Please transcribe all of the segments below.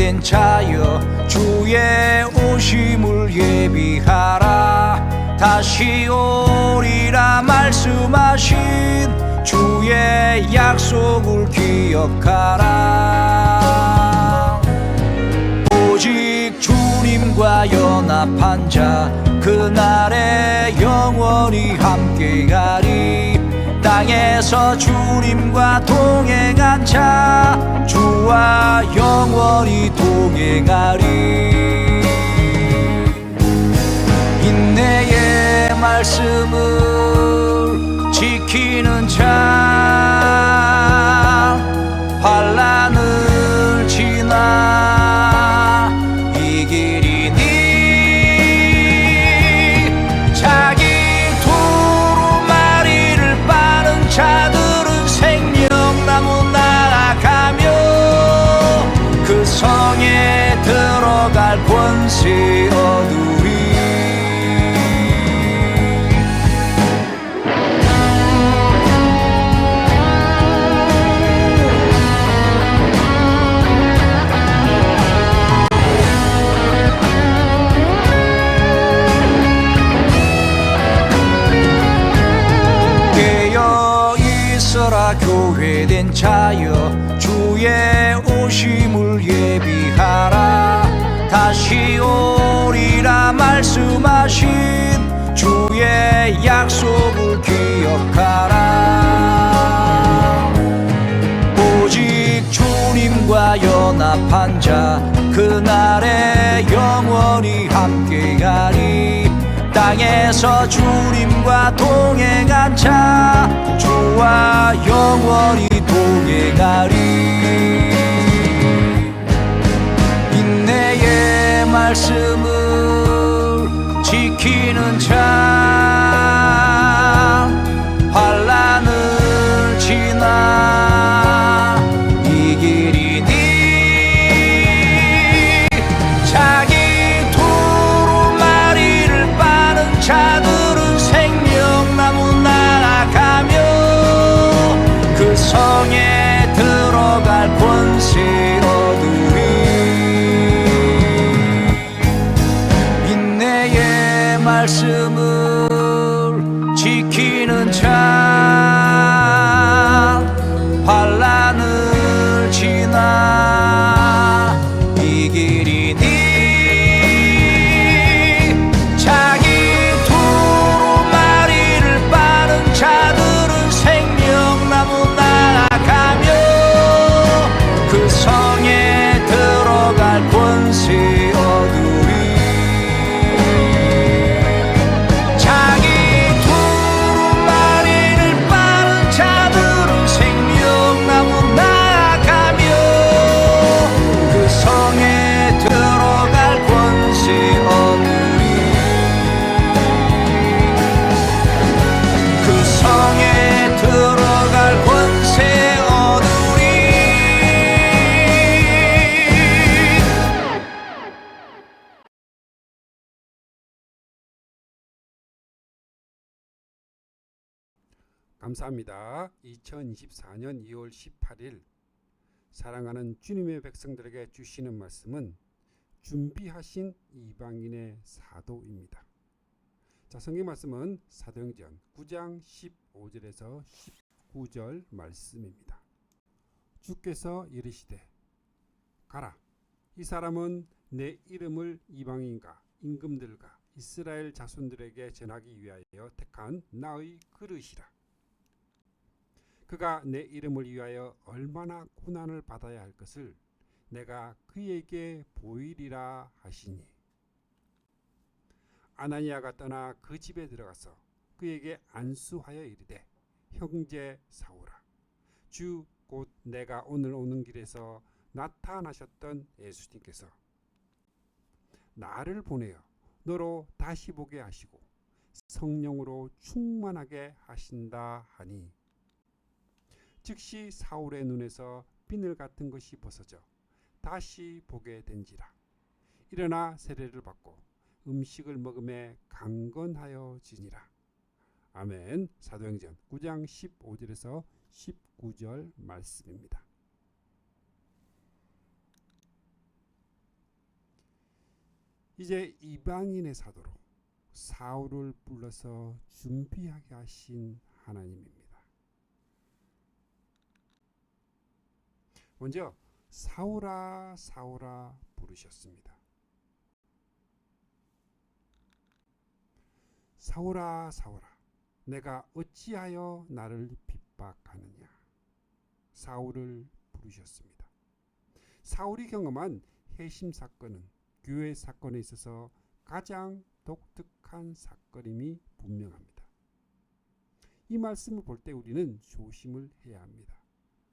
된 자여 주의 오심을 예비하라. 다시 오리라 말씀하신 주의 약속을 기억하라. 오직 주님과 연합한 자 그날에 영원히 함께하리. 땅에서 주님과 동행한 자 주와 영원히 동행하리. 인내의 말씀을 지키는 자 환난을 지나 이기리니. 자기 두루마리를 빠는 자들은 생명나무 나아가며 그 성에 들어갈 권세 얻으리. 교회된 자여 주의 오심을 예비하라. 다시 오리라 말씀하신 주의 약속을 기억하라. 오직 주님과 연합한 자 그날에 영원히 함께하리. 땅에서 주님과 동행한 자 주와 영원히 동행하리. 인내의 말씀을 지키는 자 환난을 지나 이기리니. 자기 두루마리를 빠는 자들은 생명나무 나아가며 그 성에 들어갈 권세 얻으리. 인내의 말씀을 지키는 자 환난을 지나 이기리니. 자기 두루마리를 빠는 자들은 생명나무 나아가며 그 성에 들어갈 권세 얻으리. 자기 두루마리를 빠는 자들은 생명나무 나아가며 그 성에 들어갈 권세 얻으리. 그 성에 들어갈 권세 얻으리. 감사합니다. 2024년 2월 18일 사랑하는 주님의 백성들에게 주시는 말씀은 준비하신 이방인의 사도입니다. 자, 성경 말씀은 사도행전 9장 15절에서 19절 말씀입니다. 주께서 이르시되 가라. 이 사람은 내 이름을 이방인과 임금들과 이스라엘 자손들에게 전하기 위하여 택한 나의 그릇이라. 그가 내 이름을 위하여 얼마나 고난을 받아야 할 것을 내가 그에게 보이리라 하시니. 아나니아가 떠나 그 집에 들어가서 그에게 안수하여 이르되 형제 사울아, 주 곧 내가 오늘 오는 길에서 나타나셨던 예수님께서 나를 보내어 너로 다시 보게 하시고 성령으로 충만하게 하신다 하니. 즉시 사울의 눈에서 비늘 같은 것이 벗어져 다시 보게 된지라. 일어나 세례를 받고 음식을 먹음에 강건하여 지니라. 아멘. 사도행전 9장 15절에서 19절 말씀입니다. 이제 이방인의 사도로 사울을 불러서 준비하게 하신 하나님입니다. 먼저 사울아 사울아 부르셨습니다. 사울아 사울아 내가 어찌하여 나를 핍박하느냐. 사울을 부르셨습니다. 사울이 경험한 회심 사건은 교회 사건에 있어서 가장 독특한 사건임이 분명합니다. 이 말씀을 볼 때 우리는 조심을 해야 합니다.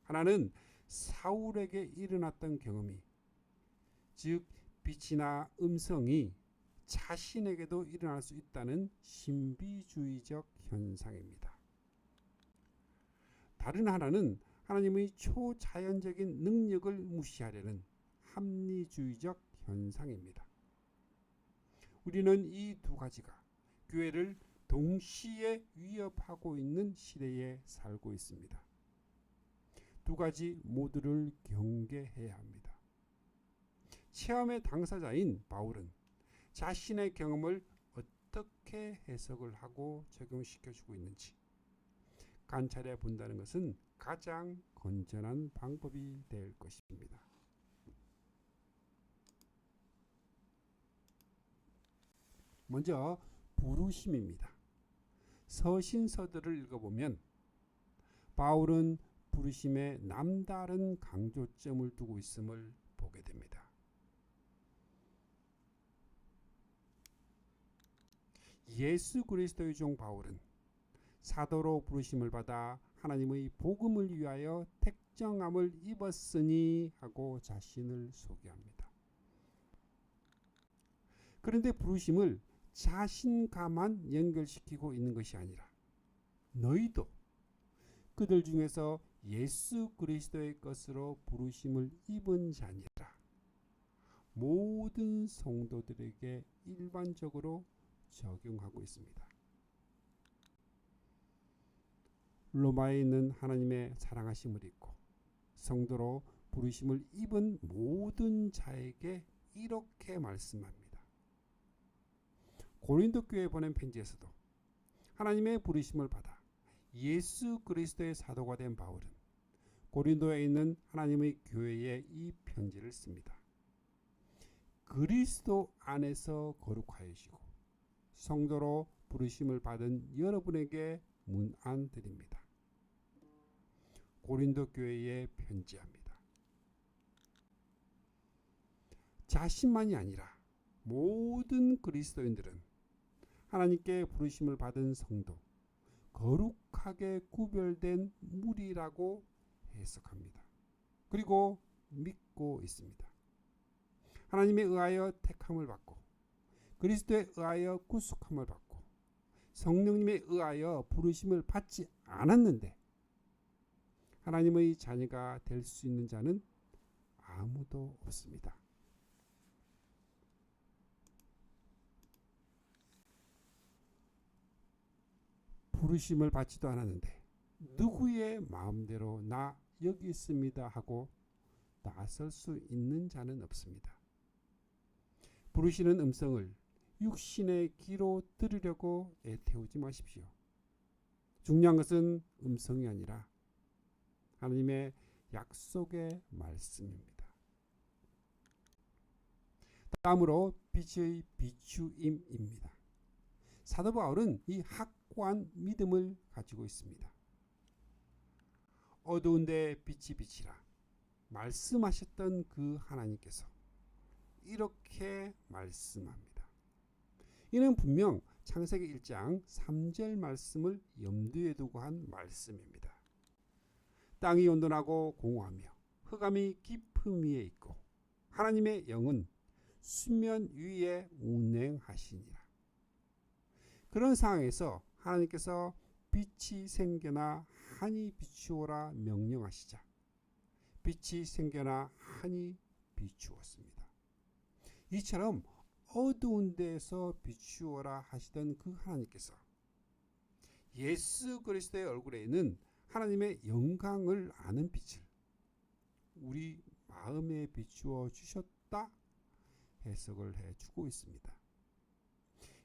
하나는 사울에게 일어났던 경험이, 즉 빛이나 음성이 자신에게도 일어날 수 있다는 신비주의적 현상입니다. 다른 하나는 하나님의 초자연적인 능력을 무시하려는 합리주의적 현상입니다. 우리는 이 두 가지가 교회를 동시에 위협하고 있는 시대에 살고 있습니다. 두 가지 모두를 경계해야 합니다. 체험의 당사자인 바울은 자신의 경험을 어떻게 해석을 하고 적용시켜주고 있는지 관찰해 본다는 것은 가장 건전한 방법이 될 것입니다. 먼저 부르심입니다. 서신서들을 읽어보면 바울은 부르심에 남다른 강조점을 두고 있음을 보게 됩니다. 예수 그리스도의 종 바울은 사도로 부르심을 받아 하나님의 복음을 위하여 택정함을 입었으니 하고 자신을 소개합니다. 그런데 부르심을 자신과만 연결시키고 있는 것이 아니라 너희도 그들 중에서 예수 그리스도의 것으로 부르심을 입은 자니라. 모든 성도들에게 일반적으로 적용하고 있습니다. 로마에 있는 하나님의 사랑하심을 입고 성도로 부르심을 입은 모든 자에게 이렇게 말씀합니다. 고린도 교회에 보낸 편지에서도 하나님의 부르심을 받아 예수 그리스도의 사도가 된 바울은 고린도에 있는 하나님의 교회에 이 편지를 씁니다. 그리스도 안에서 거룩하여지고 성도로 부르심을 받은 여러분에게 문안드립니다. 고린도 교회에 편지합니다. 자신만이 아니라 모든 그리스도인들은 하나님께 부르심을 받은 성도, 거룩하게 구별된 무리라고 해석합니다. 그리고 믿고 있습니다. 하나님에 의하여 택함을 받고 그리스도에 의하여 구속함을 받고 성령님에 의하여 부르심을 받지 않았는데 하나님의 자녀가 될 수 있는 자는 아무도 없습니다. 부르심을 받지도 않았는데 누구의 마음대로 나 여기 있습니다 하고 나설 수 있는 자는 없습니다. 부르시는 음성을 육신의 귀로 들으려고 애태우지 마십시오. 중요한 것은 음성이 아니라 하나님의 약속의 말씀입니다. 다음으로 빛의 비추임입니다. 사도 바울은 이 확고한 믿음을 가지고 있습니다. 어두운데 빛이 비치라 말씀하셨던 그 하나님께서 이렇게 말씀합니다. 이는 분명 창세기 1장 3절 말씀을 염두에 두고 한 말씀입니다. 땅이 온전하고 공허하며 흑암이 깊음 위에 있고 하나님의 영은 수면 위에 운행하시니라. 그런 상황에서 하나님께서 빛이 생겨나 하니 비추어라 명령하시자 빛이 생겨나 하니 비추었습니다. 이처럼 어두운 데에서 비추어라 하시던 그 하나님께서 예수 그리스도의 얼굴에 있는 하나님의 영광을 아는 빛을 우리 마음에 비추어 주셨다 해석을 해주고 있습니다.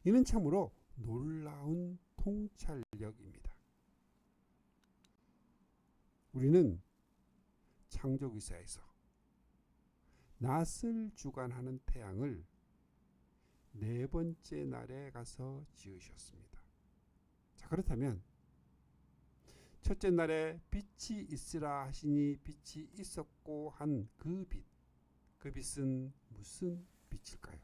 이는 참으로 놀라운 통찰력입니다. 우리는 창조기사에서 낫을 주관하는 태양을 네 번째 날에 가서 지으셨습니다. 자, 그렇다면 첫째 날에 빛이 있으라 하시니 빛이 있었고 한 그 빛, 그 빛은 무슨 빛일까요?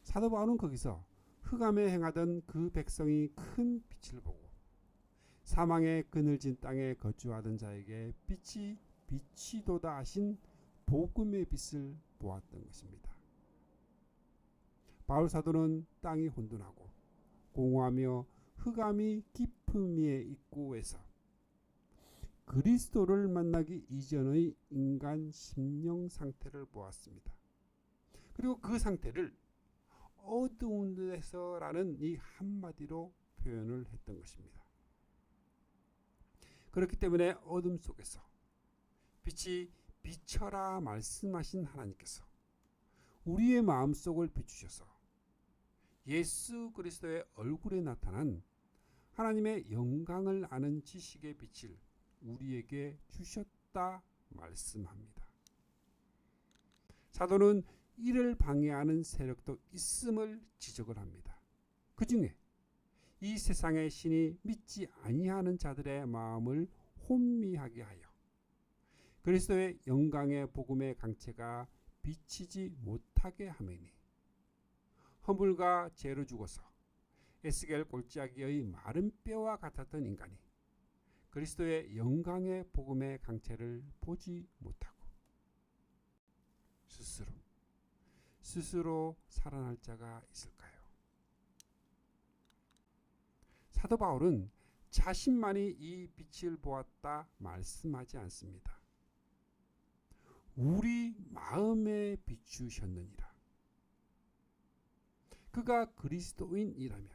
사도 바울은 거기서 흑암에 행하던 그 백성이 큰 빛을 보고 사망의 그늘진 땅에 거주하던 자에게 빛이 비치도다 하신 복음의 빛을 보았던 것입니다. 바울 사도는 땅이 혼돈하고 공허하며 흑암이 깊음 위에 입구에서 그리스도를 만나기 이전의 인간 심령 상태를 보았습니다. 그리고 그 상태를 어두운 데서라는 이 한마디로 표현을 했던 것입니다. 그렇기 때문에 어둠 속에서 빛이 비춰라 말씀하신 하나님께서 우리의 마음속을 비추셔서 예수 그리스도의 얼굴에 나타난 하나님의 영광을 아는 지식의 빛을 우리에게 주셨다 말씀합니다. 사도는 이를 방해하는 세력도 있음을 지적을 합니다. 그 중에 이 세상의 신이 믿지 아니하는 자들의 마음을 혼미하게 하여 그리스도의 영광의 복음의 강체가 비치지 못하게 하매니 허물과 죄로 죽어서 에스겔 골짜기의 마른 뼈와 같았던 인간이 그리스도의 영광의 복음의 강체를 보지 못하고 스스로 살아날 자가 있을까요? 사도 바울은 자신만이 이 빛을 보았다 말씀하지 않습니다. 우리 마음에 비추셨느니라. 그가 그리스도인이라면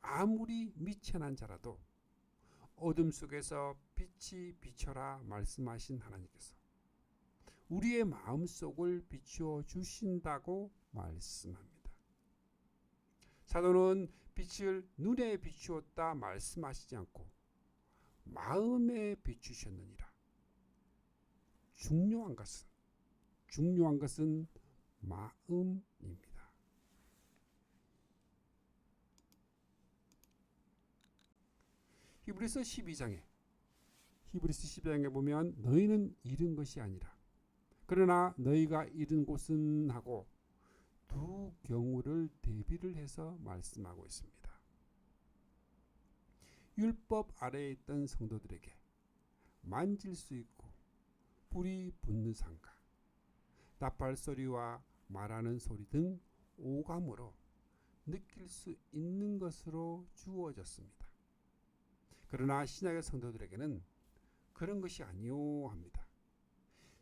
아무리 미천한 자라도 어둠 속에서 빛이 비춰라 말씀하신 하나님께서 우리의 마음속을 비추어 주신다고 말씀합니다. 사도는 빛을 눈에 비추었다 말씀하시지 않고 마음에 비추셨느니라. 중요한 것은 마음입니다. 히브리서 12장에 보면 너희는 잃은 것이 아니라 그러나 너희가 잃은 곳은 하고 두 경우를 대비를 해서 말씀하고 있습니다. 율법 아래에 있던 성도들에게 만질 수 있고 불이 붙는 상가, 나팔 소리와 말하는 소리 등 오감으로 느낄 수 있는 것으로 주어졌습니다. 그러나 신약의 성도들에게는 그런 것이 아니오 합니다.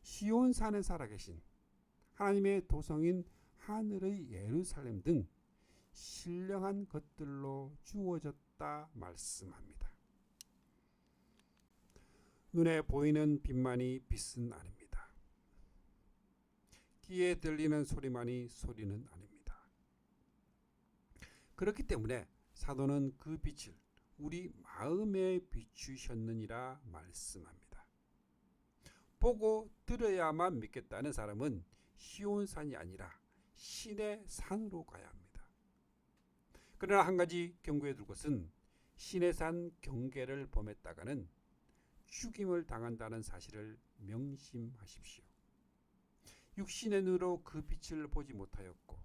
시온산에 살아계신 하나님의 도성인 하늘의 예루살렘 등 신령한 것들로 주어졌다 말씀합니다. 눈에 보이는 빛만이 빛은 아닙니다. 귀에 들리는 소리만이 소리는 아닙니다. 그렇기 때문에 사도는 그 빛을 우리 마음에 비추셨느니라 말씀합니다. 보고 들어야만 믿겠다는 사람은 시온산이 아니라 신의 산으로 가야 합니다. 그러나 한 가지 경고해 둘 것은 신의 산 경계를 범했다가는 죽임을 당한다는 사실을 명심하십시오. 육신의 눈으로 그 빛을 보지 못하였고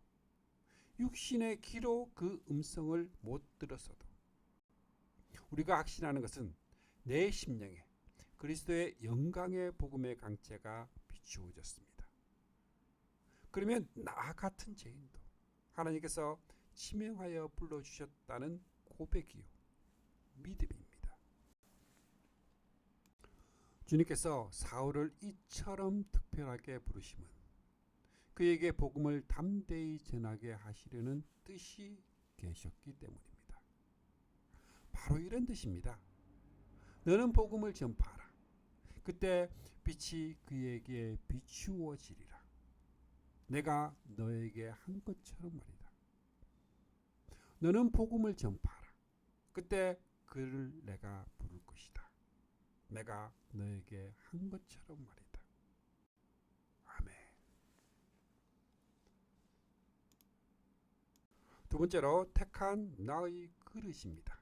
육신의 귀로 그 음성을 못 들었어도 우리가 확신하는 것은 내 심령에 그리스도의 영광의 복음의 강체가 비추어졌습니다. 그러면 나 같은 죄인도 하나님께서 지명하여 불러주셨다는 고백이요 믿음입니다. 주님께서 사울을 이처럼 특별하게 부르심은 그에게 복음을 담대히 전하게 하시려는 뜻이 계셨기 때문입니다. 바로 이런 뜻입니다. 너는 복음을 전파하라. 그때 빛이 그에게 비추어지리라. 내가 너에게 한 것처럼 말이다. 너는 복음을 전파하라. 그때 그를 내가 부를 것이다. 내가 너에게 한 것처럼 말이다. 아멘. 두 번째로 택한 나의 그릇입니다.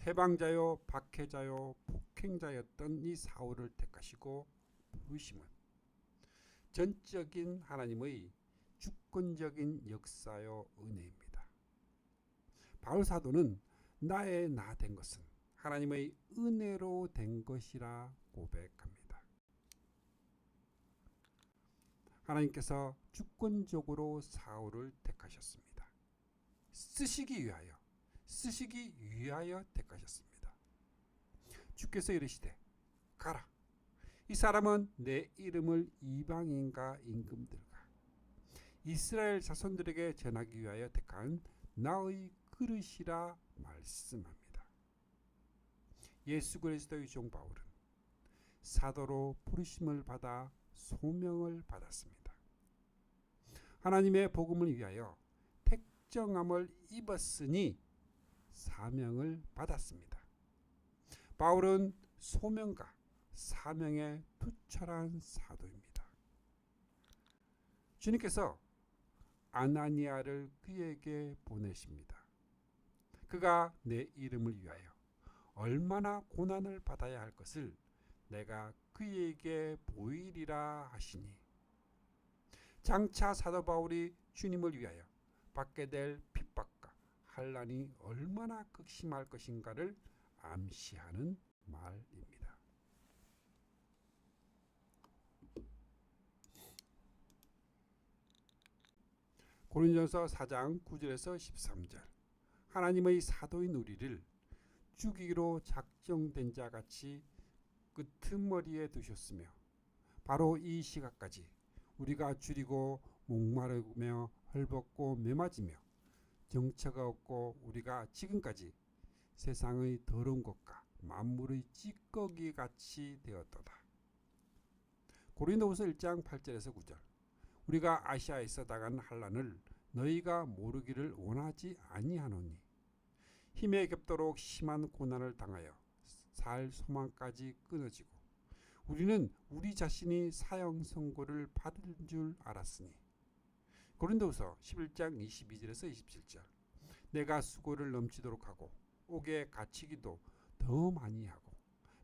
해방자요 박해자요 폭행자였던 이 사울을 택하시고 부르심은 전적인 하나님의 주권적인 역사요 은혜입니다. 바울 사도는 나의 나 된 것은 하나님의 은혜로 된 것이라 고백합니다. 하나님께서 주권적으로 사울을 택하셨습니다. 쓰시기 위하여 택하셨습니다. 주께서 이르시되 가라. 이 사람은 내 이름을 이방인과 임금들과 이스라엘 자손들에게 전하기 위하여 택한 나의 그릇이라 말씀합니다. 예수 그리스도의 종 바울은 사도로 부르심을 받아 소명을 받았습니다. 하나님의 복음을 위하여 택정함을 입었으니 사명을 받았습니다. 바울은 소명과 사명에 투철한 사도입니다. 주님께서 아나니아를 그에게 보내십니다. 그가 내 이름을 위하여 얼마나 고난을 받아야 할 것을 내가 그에게 보이리라 하시니, 장차 사도 바울이 주님을 위하여 받게 될 핍박과 환난이 얼마나 극심할 것인가를 암시하는 말입니다. 고린도전서 4장 9절에서 13절. 하나님의 사도인 우리를 죽이기로 작정된 자 같이 끄트머리에 두셨으며 바로 이 시각까지 우리가 줄이고 목마르며 헐벗고 메마지며 정처가 없고 우리가 지금까지 세상의 더러운 것과 만물의 찌꺼기 같이 되었도다. 고린도후서 1장 8절에서 9절. 우리가 아시아에서 당한 환난을 너희가 모르기를 원하지 아니하노니 힘에 겹도록 심한 고난을 당하여 살 소망까지 끊어지고 우리는 우리 자신이 사형 선고를 받을 줄 알았으니. 고린도후서 11장 22절에서 27절. 내가 수고를 넘치도록 하고 옥에 갇히기도 더 많이 하고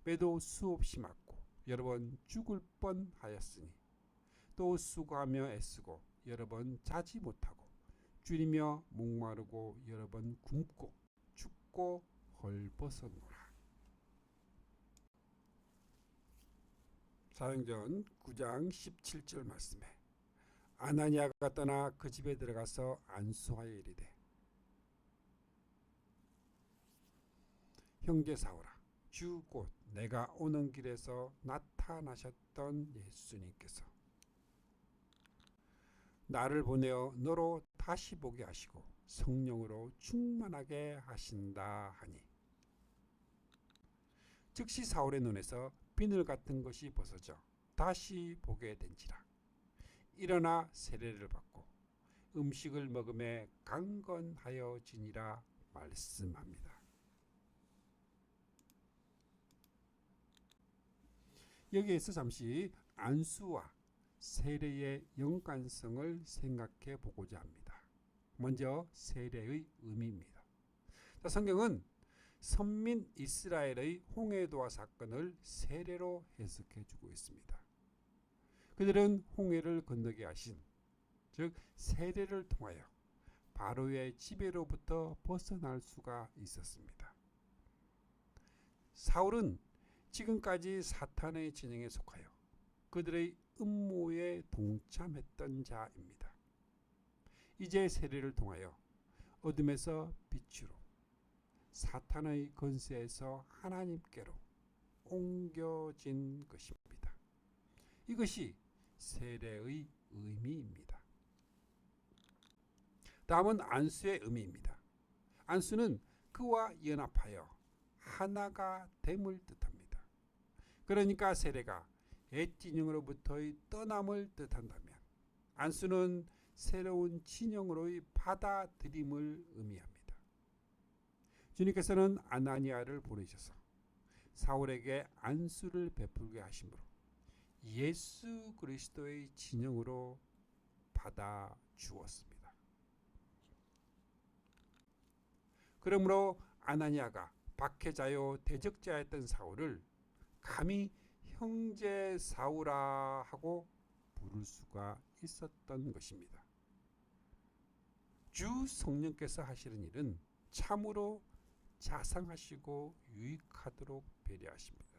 매도 수없이 맞고 여러 번 죽을 뻔하였으니 또 수고하며 애쓰고 여러 번 자지 못하고 줄이며 목마르고 여러 번 굶고 춥고 헐벗었노라. 사도행전 9장 17절 말씀에 아나니아가 떠나 그 집에 들어가서 안수하여 이르되 형제 사울아, 주 곧 내가 오는 길에서 나타나셨던 예수님께서 나를 보내어 너로 다시 보게 하시고 성령으로 충만하게 하신다 하니, 즉시 사울의 눈에서 비늘 같은 것이 벗어져 다시 보게 된지라. 일어나 세례를 받고 음식을 먹음에 강건하여지니라 말씀합니다. 여기에서 잠시 안수와 세례의 연관성을 생각해 보고자 합니다. 먼저 세례의 의미입니다. 성경은 선민 이스라엘의 홍해도화 사건을 세례로 해석해 주고 있습니다. 그들은 홍해를 건너게 하신, 즉 세례를 통하여 바로의 지배로부터 벗어날 수가 있었습니다. 사울은 지금까지 사탄의 진영에 속하여 그들의 음모에 동참했던 자입니다. 이제 세례를 통하여 어둠에서 빛으로, 사탄의 권세에서 하나님께로 옮겨진 것입니다. 이것이 세례의 의미입니다. 다음은 안수의 의미입니다. 안수는 그와 연합하여 하나가 됨을 뜻합니다. 그러니까 세례가 옛 진영으로부터의 떠남을 뜻한다면 안수는 새로운 진영으로의 받아들임을 의미합니다. 주님께서는 아나니아를 보내셔서 사울에게 안수를 베풀게 하심으로 예수 그리스도의 진영으로 받아 주었습니다. 그러므로 아나니아가 박해자요 대적자였던 사울을 감히 형제 사울아 하고 부를 수가 있었던 것입니다. 주 성령께서 하시는 일은 참으로 자상하시고 유익하도록 배려하십니다.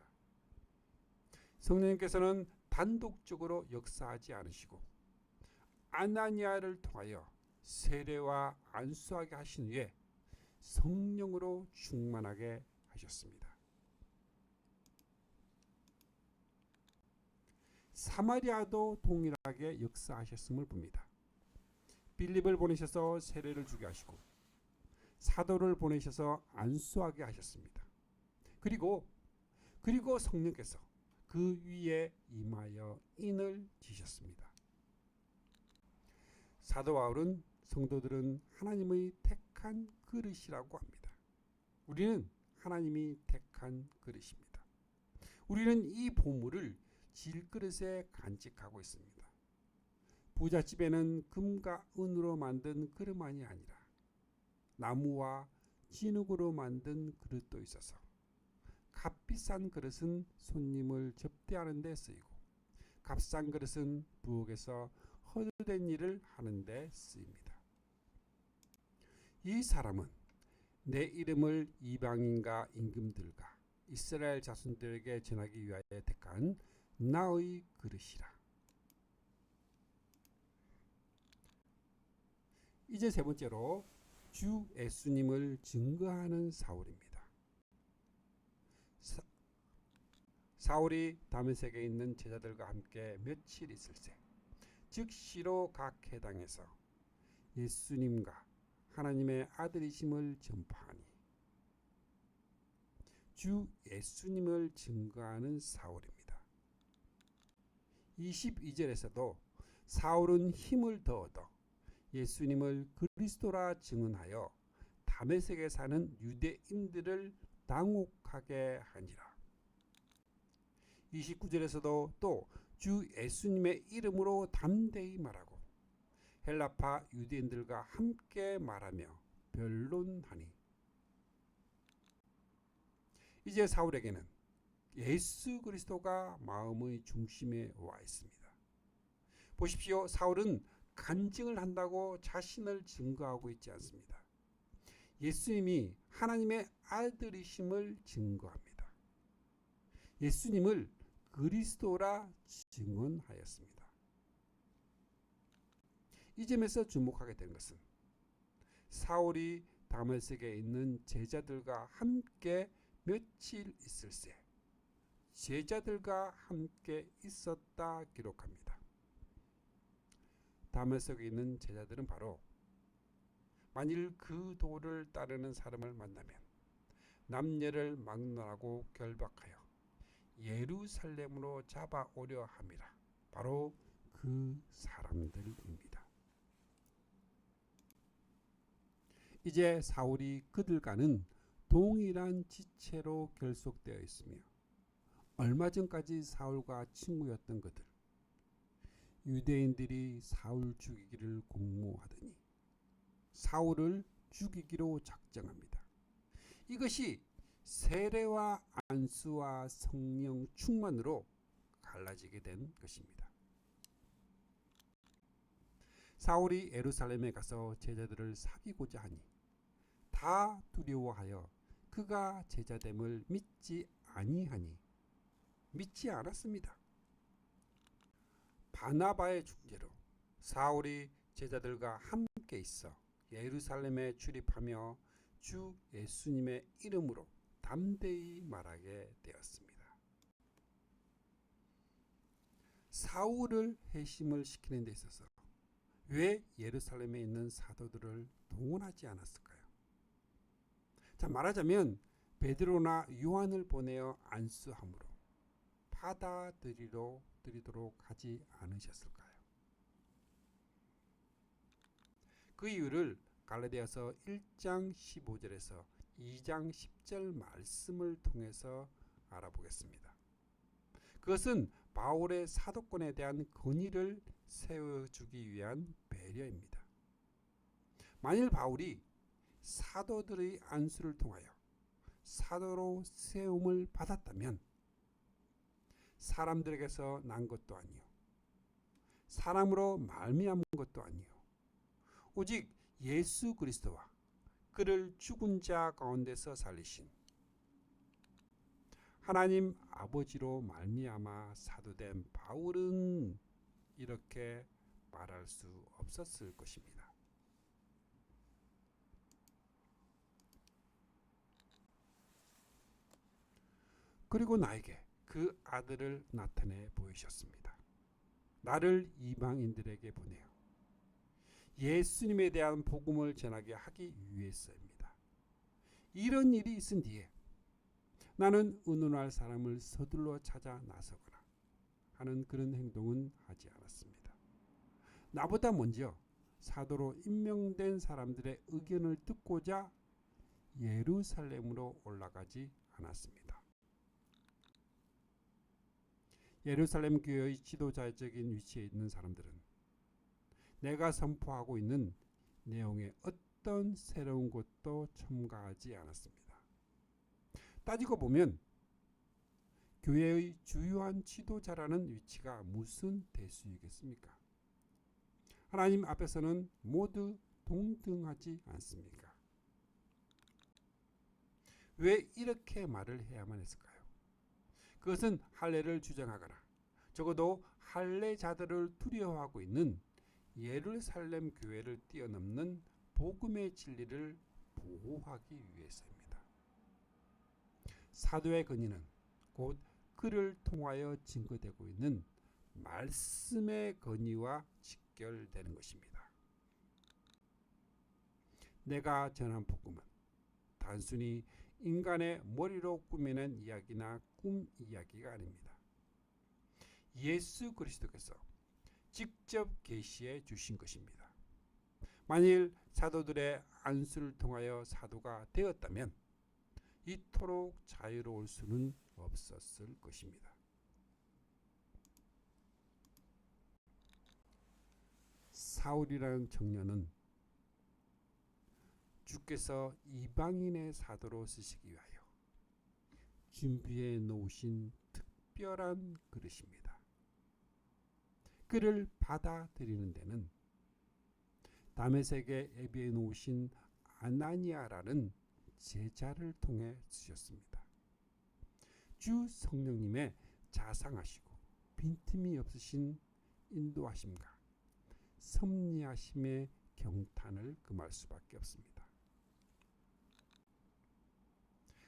성령님께서는 단독적으로 역사하지 않으시고 아나니아를 통하여 세례와 안수하게 하신 후에 성령으로 충만하게 하셨습니다. 사마리아도 동일하게 역사하셨음을 봅니다. 빌립을 보내셔서 세례를 주게 하시고 사도를 보내셔서 안수하게 하셨습니다. 그리고 성령께서 그 위에 임하여 인을 지셨습니다. 사도 바울은 성도들은 하나님의 택한 그릇이라고 합니다. 우리는 하나님이 택한 그릇입니다. 우리는 이 보물을 질그릇에 간직하고 있습니다. 부잣집에는 금과 은으로 만든 그릇만이 아니라 나무와 진흙으로 만든 그릇도 있어서 값비싼 그릇은 손님을 접대하는 데 쓰이고 값싼 그릇은 부엌에서 허드렛 일을 하는 데 쓰입니다. 이 사람은 내 이름을 이방인과 임금들과 이스라엘 자손들에게 전하기 위하여 택한 나의 그릇이라. 이제 세 번째로 주 예수님을 증거하는 사울입니다. 사울이 다메섹에 있는 제자들과 함께 며칠 있을새 즉시로 각 회당에서 예수님과 하나님의 아들이심을 전파하니 주 예수님을 증거하는 사울입니다. 22절에서도 사울은 힘을 더 얻어 예수님을 그리스도라 증언하여 다메섹에 사는 유대인들을 당혹하게 하니라. 29절에서도 또 주 예수님의 이름으로 담대히 말하고 헬라파 유대인들과 함께 말하며 변론하니. 이제 사울에게는 예수 그리스도가 마음의 중심에 와 있습니다. 보십시오. 사울은 간증을 한다고 자신을 증거하고 있지 않습니다. 예수님이 하나님의 아들이심을 증거합니다. 예수님을 그리스도라 증언하였습니다. 이 점에서 주목하게 된 것은 사울이 다메섹에 있는 제자들과 함께 며칠 있을새 제자들과 함께 있었다 기록합니다. 다메섹에 있는 제자들은 바로 만일 그 도를 따르는 사람을 만나면 남녀를 막론하고 결박하여 예루살렘으로 잡아오려 함이라. 바로 그 사람들입니다. 이제 사울이 그들과는 동일한 지체로 결속되어 있으며 얼마 전까지 사울과 친구였던 그들 유대인들이 사울 죽이기를 공모하더니 사울을 죽이기로 작정합니다. 이것이 세례와 안수와 성령 충만으로 갈라지게 된 것입니다. 사울이 예루살렘에 가서 제자들을 사귀고자 하니 다 두려워하여 그가 제자됨을 믿지 않았습니다. 바나바의 중재로 사울이 제자들과 함께 있어 예루살렘에 출입하며 주 예수님의 이름으로 담대히 말하게 되었습니다. 사울을 회심을 시키는 데 있어서 왜 예루살렘에 있는 사도들을 동원하지 않았을까요? 자, 말하자면 베드로나 요한을 보내어 안수함으로 받아들이도록 하지 않으셨을까요? 그 이유를 갈라디아서 1장 15절에서 2장 10절 말씀을 통해서 알아보겠습니다. 그것은 바울의 사도권에 대한 권위를 세워주기 위한 배려입니다. 만일 바울이 사도들의 안수를 통하여 사도로 세움을 받았다면 사람들에게서 난 것도 아니요 사람으로 말미암은 것도 아니요 오직 예수 그리스도와 그를 죽은 자 가운데서 살리신 하나님 아버지로 말미암아 사도된 바울은 이렇게 말할 수 없었을 것입니다. 그리고 나에게 그 아들을 나타내 보이셨습니다. 나를 이방인들에게 보내요. 예수님에 대한 복음을 전하게 하기 위해서입니다. 이런 일이 있은 뒤에 나는 의논할 사람을 서둘러 찾아 나서거나 하는 그런 행동은 하지 않았습니다. 나보다 먼저 사도로 임명된 사람들의 의견을 듣고자 예루살렘으로 올라가지 않았습니다. 예루살렘 교회의 지도자적인 위치에 있는 사람들은 내가 선포하고 있는 내용의 어떤 새로운 것도 첨가하지 않았습니다. 따지고 보면 교회의 주요한 지도자라는 위치가 무슨 대수이겠습니까? 하나님 앞에서는 모두 동등하지 않습니까? 왜 이렇게 말을 해야만 했을까요? 그것은 할례를 주장하거나 적어도 할례자들을 두려워하고 있는 예루살렘 교회를 뛰어넘는 복음의 진리를 보호하기 위해서입니다. 사도의 권위는 곧 그를 통하여 증거되고 있는 말씀의 권위와 직결되는 것입니다. 내가 전한 복음은 단순히 인간의 머리로 꾸며낸 이야기나 꿈 이야기가 아닙니다. 예수 그리스도께서 직접 계시해 주신 것입니다. 만일 사도들의 안수를 통하여 사도가 되었다면 이토록 자유로울 수는 없었을 것입니다. 사울이라는 청년은 주께서 이방인의 사도로 쓰시기 위하여 준비해 놓으신 특별한 그릇입니다. 그를 받아들이는 데는 다메섹에 예비해 놓으신 아나니아라는 제자를 통해 쓰셨습니다. 주 성령님의 자상하시고 빈틈이 없으신 인도하심과 섭리하심의 경탄을 금할 수밖에 없습니다.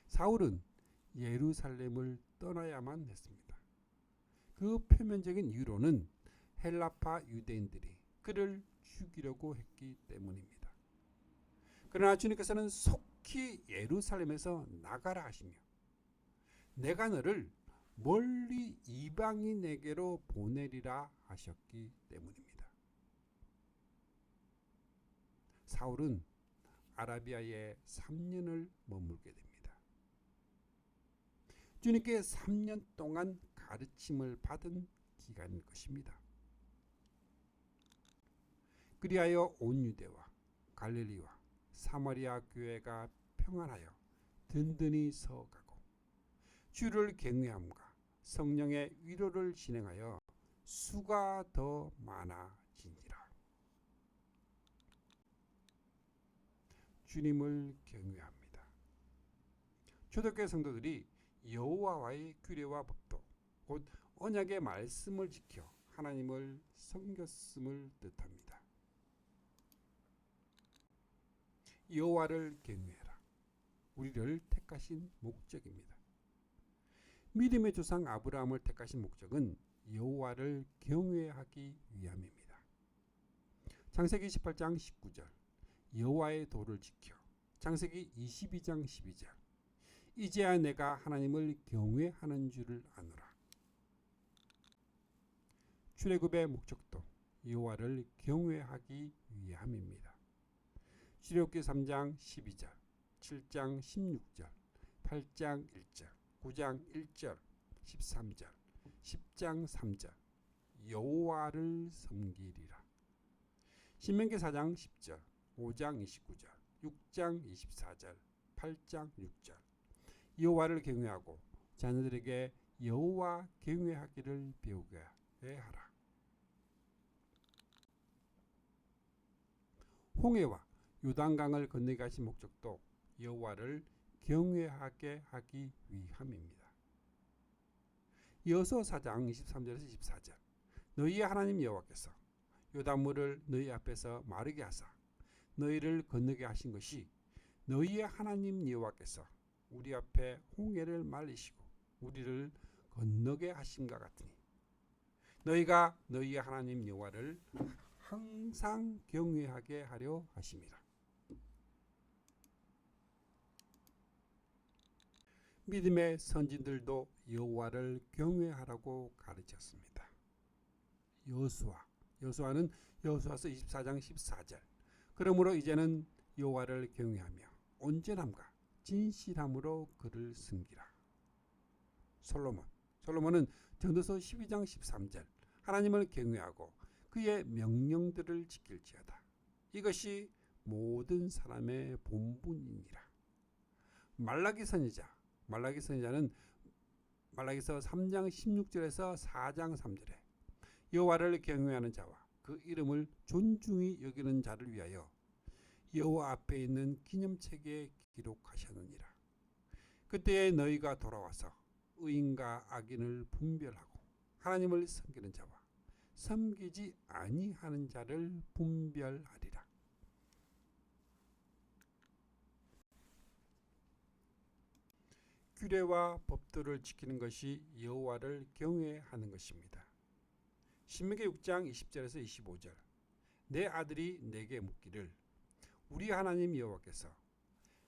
사울은 예루살렘을 떠나야만 했습니다. 그 표면적인 이유로는 헬라파 유대인들이 그를 죽이려고 했기 때문입니다. 그러나 주님께서는 속히 예루살렘에서 나가라 하시며 내가 너를 멀리 이방인에게로 보내리라 하셨기 때문입니다. 사울은 아라비아에 3년을 머물게 됩니다. 주님께 3년 동안 가르침을 받은 기간일 것입니다. 그리하여 온 유대와 갈릴리와 사마리아 교회가 평안하여 든든히 서가고 주를 경외함과 성령의 위로를 진행하여 수가 더 많아지니라. 주님을 경외합니다. 초대교회 성도들이 여호와와의 규례와 법도 곧 언약의 말씀을 지켜 하나님을 섬겼음을 뜻합니다. 여호와를 경외하라. 우리를 택하신 목적입니다. 믿음의 조상 아브라함을 택하신 목적은 여호와를 경외하기 위함입니다. 창세기 18장 19절 여호와의 도를 지켜. 창세기 22장 12절 이제야 내가 하나님을 경외하는 줄을 아노라. 출애굽의 목적도 여호와를 경외하기 위함입니다. 출애굽기 3장 12절, 7장 16절, 8장 1절, 9장 1절, 13절, 10장 3절 여호와를 섬기리라. 신명기 4장 10절, 5장 29절, 6장 24절, 8장 6절 여호와를 경외하고 자녀들에게 여호와 경외하기를 배우게 하라. 홍해와 요단강을 건너게 하신 목적도 여호와를 경외하게 하기 위함입니다. 여호수아 4장 23절에서 24절 너희의 하나님 여호와께서 요단물을 너희 앞에서 마르게 하사 너희를 건너게 하신 것이 너희의 하나님 여호와께서 우리 앞에 홍해를 말리시고 우리를 건너게 하심과 같으니 너희가 너희의 하나님 여호와를 항상 경외하게 하려 하심이라. 믿음의 선진들도 여호와를 경외하라고 가르쳤습니다. 여호수아는 여호수아서 24장 14절 그러므로 이제는 여호와를 경외하며 온전함과 진실함으로 그를 섬기라. 솔로몬은 전도서 12장 13절 하나님을 경외하고 그의 명령들을 지킬지어다. 이것이 모든 사람의 본분이니라. 말라기 선지자는 말라기서 3장 16절에서 4장 3절에 여호와를 경외하는 자와 그 이름을 존중히 여기는 자를 위하여 여호와 앞에 있는 기념책에 기록하셨느니라. 그때에 너희가 돌아와서 의인과 악인을 분별하고 하나님을 섬기는 자와 섬기지 아니하는 자를 분별하리라. 규례와 법도를 지키는 것이 여호와를 경외하는 것입니다. 신명기 6장 20절에서 25절 내 아들이 내게 묻기를 우리 하나님 여호와께서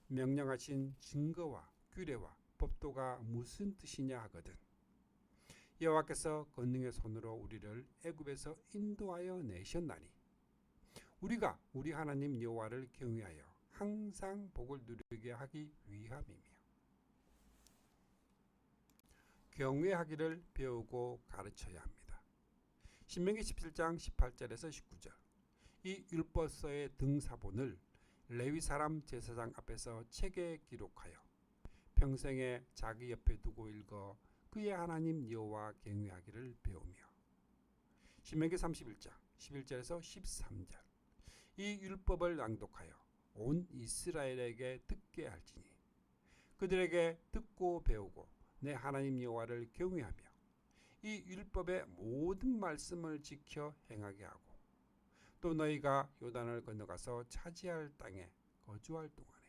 명령하신 증거와 규례와 법도가 무슨 뜻이냐 하거든 여호와께서 권능의 손으로 우리를 애굽에서 인도하여 내셨나니 우리가 우리 하나님 여호와를 경외하여 항상 복을 누리게 하기 위함이며 경외하기를 배우고 가르쳐야 합니다. 신명기 17장 18절에서 19절 이 율법서의 등사본을 레위 사람 제사장 앞에서 책에 기록하여 평생에 자기 옆에 두고 읽어 그의 하나님 여호와 경외하기를 배우며 신명기 31장 11절에서 13절 이 율법을 낭독하여 온 이스라엘에게 듣게 할지니 그들에게 듣고 배우고 내 하나님 여호와를 경외하며 이 율법의 모든 말씀을 지켜 행하게 하고 또 너희가 요단을 건너가서 차지할 땅에 거주할 동안에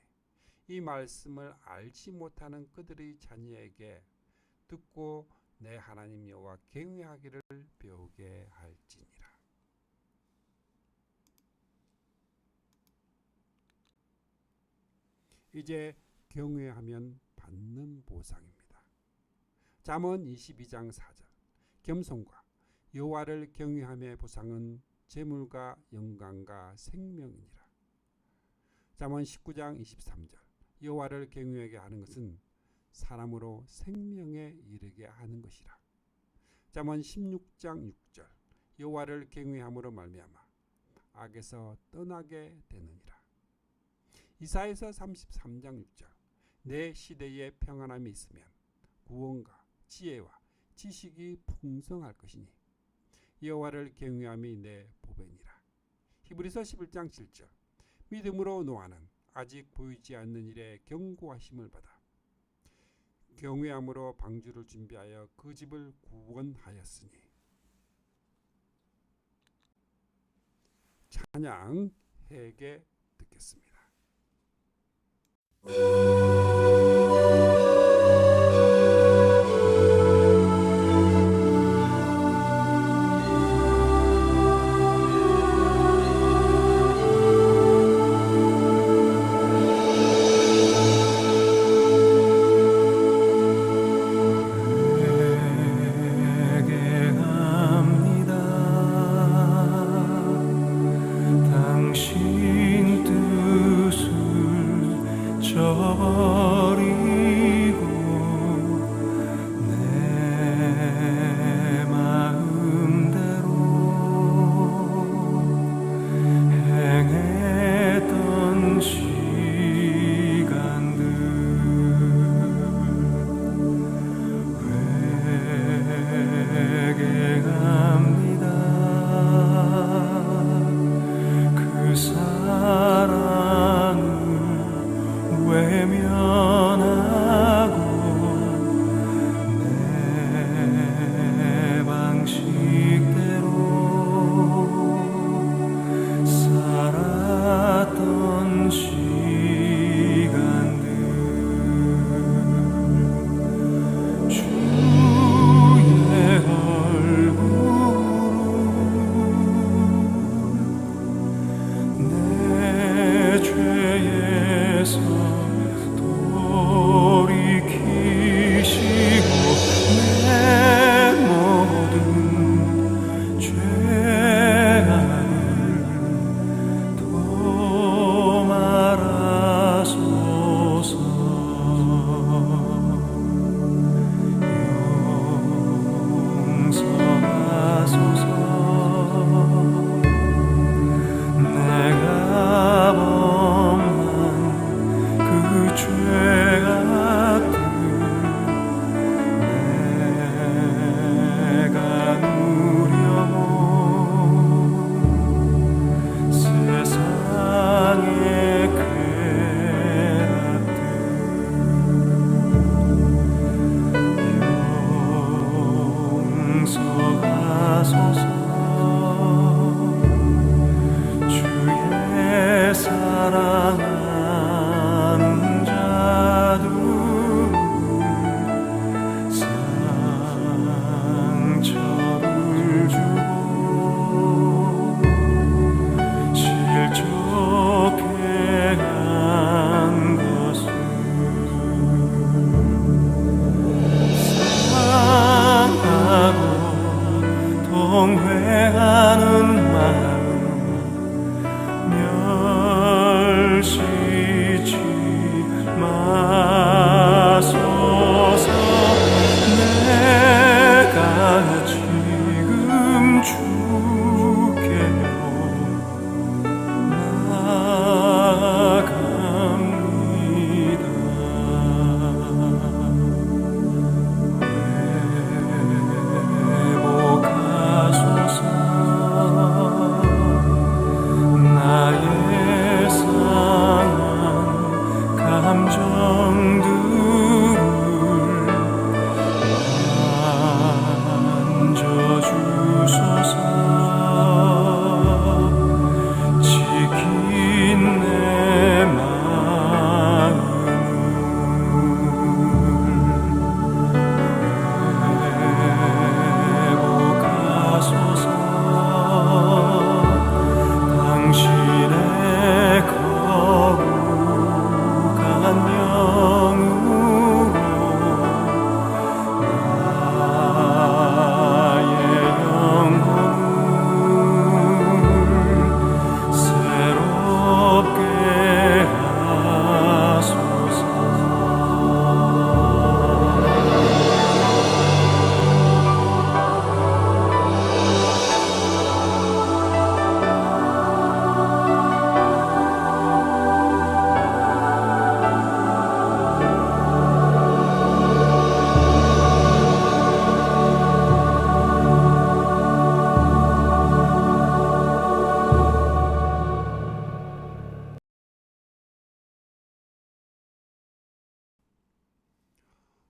이 말씀을 알지 못하는 그들의 자녀에게 듣고 내 하나님 여호와 경외하기를 배우게 할지니라. 이제 경외하면 받는 보상입니다. 잠언 22장 4절 겸손과 여호와를 경외함의 보상은 재물과 영광과 생명이니라. 잠언 19장 23절 여호와를 경외하게 하는 것은 사람으로 생명에 이르게 하는 것이라. 잠언 16장 6절 여호와를 경외함으로 말미암아 악에서 떠나게 되느니라. 이사야서 33장 6절 내 시대에 평안함이 있으면 구원과 지혜와 지식이 풍성할 것이니 여호와를 경외함이 내 보배니라. 히브리서 11장 7절 믿음으로 노아는 아직 보이지 않는 일에 경고하심을 받아 경외함으로 방주를 준비하여 그 집을 구원하였으니. 찬양 회개 듣겠습니다. 회개합니다. 내 마음대로 행했던 시간들 회개합니다. 그 사랑을 외면하고 내 방식대로 살았던 시간들 주의 얼굴 내 죄에서 돌이키시고 내 모든 죄악을 도말하소서. 용서하소서. 내가 범한 그 죄악들 내가 누려본 세상의 쾌락들 용서하소서. 주의 사랑하는 자들 상처를 주고 실족해 한 것을 사랑하고 통회하는 마음 멸시치 마소서. 내가 지금 주께로 나아갑니다. 회복하소서. 나의 상한 감정들을 만져주소서. 지킨 내 마음을 회복하소서. 당신의 거룩한 명으로 나의 영혼을 새롭게 하소서.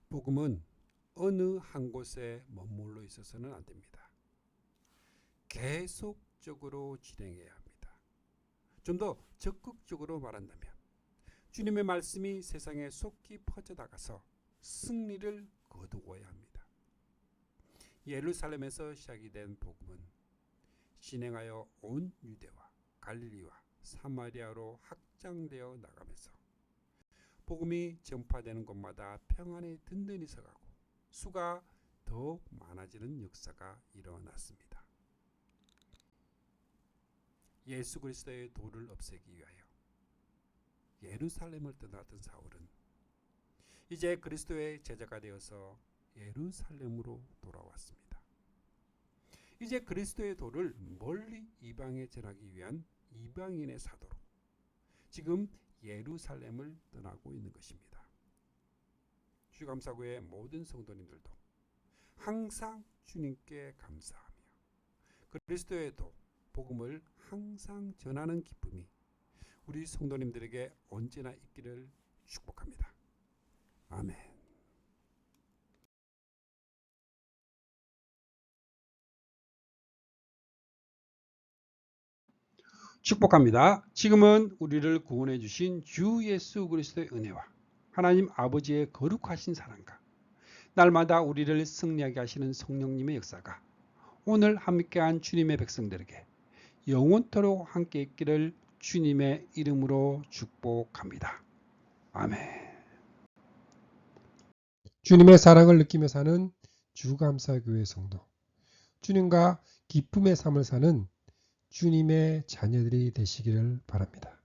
복음은 어느 한 곳에 머물러 있어서는 안 됩니다. 계속적으로 진행해야 합니다. 좀 더 적극적으로 말한다면 주님의 말씀이 세상에 속히 퍼져나가서 승리를 거두어야 합니다. 예루살렘에서 시작이 된 복음은 진행하여 온 유대와 갈릴리와 사마리아로 확장되어 나가면서 복음이 전파되는 곳마다 평안이 든든히 서가고 수가 더 많아지는 역사가 일어났습니다. 예수 그리스도의 도를 없애기 위하여 예루살렘을 떠났던 사울은 이제 그리스도의 제자가 되어서 예루살렘으로 돌아왔습니다. 이제 그리스도의 도를 멀리 이방에 전하기 위한 이방인의 사도로 지금 예루살렘을 떠나고 있는 것입니다. 주감사구의 모든 성도님들도 항상 주님께 감사하며 그리스도의 도, 복음을 항상 전하는 기쁨이 우리 성도님들에게 언제나 있기를 축복합니다. 아멘. 축복합니다. 지금은 우리를 구원해 주신 주 예수 그리스도의 은혜와 하나님 아버지의 거룩하신 사랑과 날마다 우리를 승리하게 하시는 성령님의 역사가 오늘 함께한 주님의 백성들에게 영원토록 함께 있기를 주님의 이름으로 축복합니다. 아멘. 주님의 사랑을 느끼며 사는 주감사교회 성도, 주님과 기쁨의 삶을 사는 주님의 자녀들이 되시기를 바랍니다.